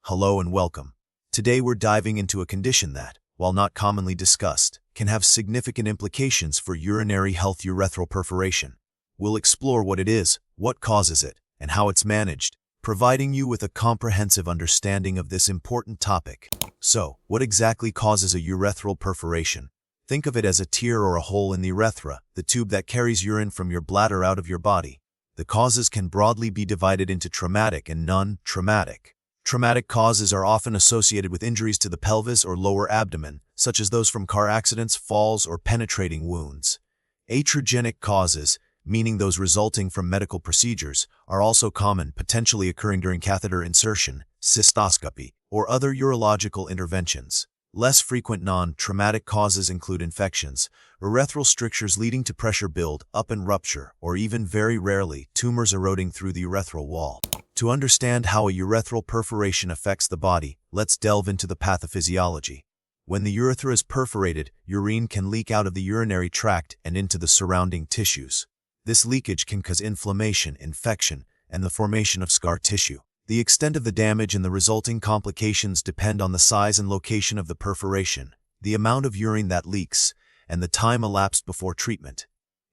Hello and welcome. Today we're diving into a condition that, while not commonly discussed, can have significant implications for urinary health: urethral perforation. We'll explore what it is, what causes it, and how it's managed, providing you with a comprehensive understanding of this important topic. So, what exactly causes a urethral perforation? Think of it as a tear or a hole in the urethra, the tube that carries urine from your bladder out of your body. The causes can broadly be divided into traumatic and non-traumatic. Traumatic causes are often associated with injuries to the pelvis or lower abdomen, such as those from car accidents, falls, or penetrating wounds. Iatrogenic causes, meaning those resulting from medical procedures, are also common, potentially occurring during catheter insertion, cystoscopy, or other urological interventions. Less frequent non-traumatic causes include infections, urethral strictures leading to pressure build up and rupture, or even very rarely, tumors eroding through the urethral wall. To understand how a urethral perforation affects the body, let's delve into the pathophysiology. When the urethra is perforated, urine can leak out of the urinary tract and into the surrounding tissues. This leakage can cause inflammation, infection, and the formation of scar tissue. The extent of the damage and the resulting complications depend on the size and location of the perforation, the amount of urine that leaks, and the time elapsed before treatment.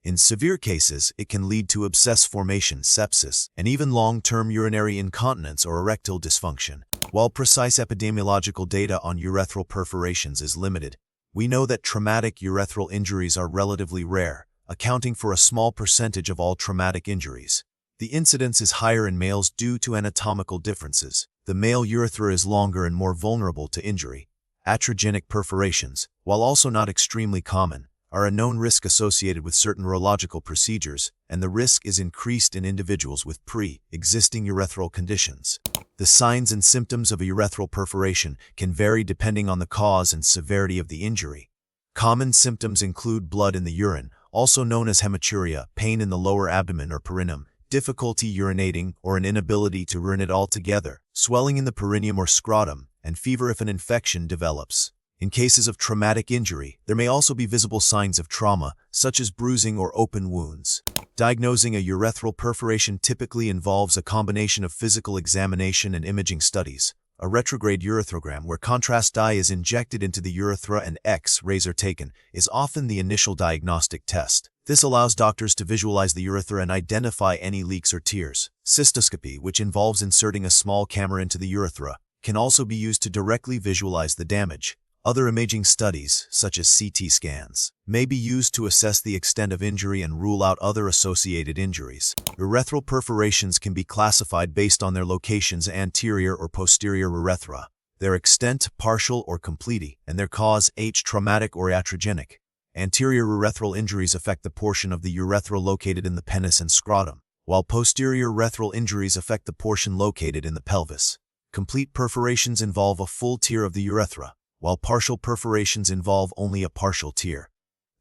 In severe cases, it can lead to abscess formation, sepsis, and even long-term urinary incontinence or erectile dysfunction. While precise epidemiological data on urethral perforations is limited, we know that traumatic urethral injuries are relatively rare, accounting for a small percentage of all traumatic injuries. The incidence is higher in males due to anatomical differences. The male urethra is longer and more vulnerable to injury. Iatrogenic perforations, while also not extremely common, are a known risk associated with certain urological procedures, and the risk is increased in individuals with pre-existing urethral conditions. The signs and symptoms of a urethral perforation can vary depending on the cause and severity of the injury. Common symptoms include blood in the urine, also known as hematuria, pain in the lower abdomen or perineum, difficulty urinating or an inability to urinate altogether, swelling in the perineum or scrotum, and fever if an infection develops. In cases of traumatic injury, there may also be visible signs of trauma, such as bruising or open wounds. Diagnosing a urethral perforation typically involves a combination of physical examination and imaging studies. A retrograde urethrogram, where contrast dye is injected into the urethra and X-rays are taken, is often the initial diagnostic test. This allows doctors to visualize the urethra and identify any leaks or tears. Cystoscopy, which involves inserting a small camera into the urethra, can also be used to directly visualize the damage. Other imaging studies, such as CT scans, may be used to assess the extent of injury and rule out other associated injuries. Urethral perforations can be classified based on their locations: anterior or posterior urethra, their extent, partial or complete, and their cause, traumatic or iatrogenic. Anterior urethral injuries affect the portion of the urethra located in the penis and scrotum, while posterior urethral injuries affect the portion located in the pelvis. Complete perforations involve a full tear of the urethra, while partial perforations involve only a partial tear.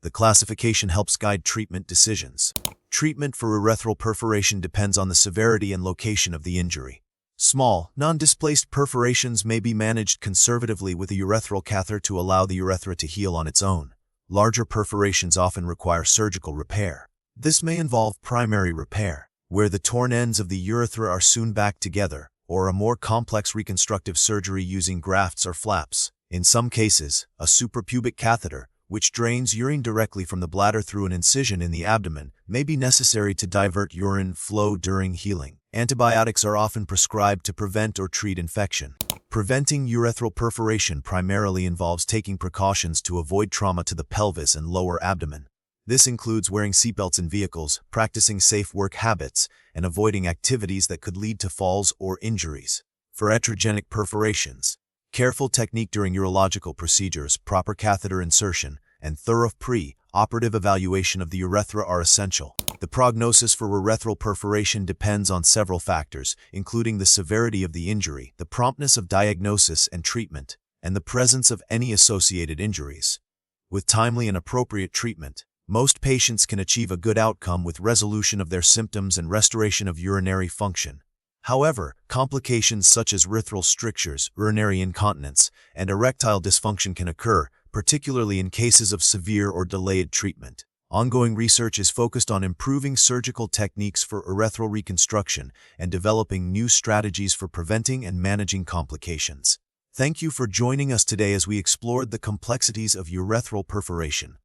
The classification helps guide treatment decisions. Treatment for urethral perforation depends on the severity and location of the injury. Small, non-displaced perforations may be managed conservatively with a urethral catheter to allow the urethra to heal on its own. Larger perforations often require surgical repair. This may involve primary repair, where the torn ends of the urethra are sewn back together, or a more complex reconstructive surgery using grafts or flaps. In some cases, a suprapubic catheter, which drains urine directly from the bladder through an incision in the abdomen, may be necessary to divert urine flow during healing. Antibiotics are often prescribed to prevent or treat infection. Preventing urethral perforation primarily involves taking precautions to avoid trauma to the pelvis and lower abdomen. This includes wearing seatbelts in vehicles, practicing safe work habits, and avoiding activities that could lead to falls or injuries. For iatrogenic perforations, careful technique during urological procedures, proper catheter insertion, and thorough pre-operative evaluation of the urethra are essential. The prognosis for urethral perforation depends on several factors, including the severity of the injury, the promptness of diagnosis and treatment, and the presence of any associated injuries. With timely and appropriate treatment, most patients can achieve a good outcome with resolution of their symptoms and restoration of urinary function. However, complications such as urethral strictures, urinary incontinence, and erectile dysfunction can occur, particularly in cases of severe or delayed treatment. Ongoing research is focused on improving surgical techniques for urethral reconstruction and developing new strategies for preventing and managing complications. Thank you for joining us today as we explored the complexities of urethral perforation.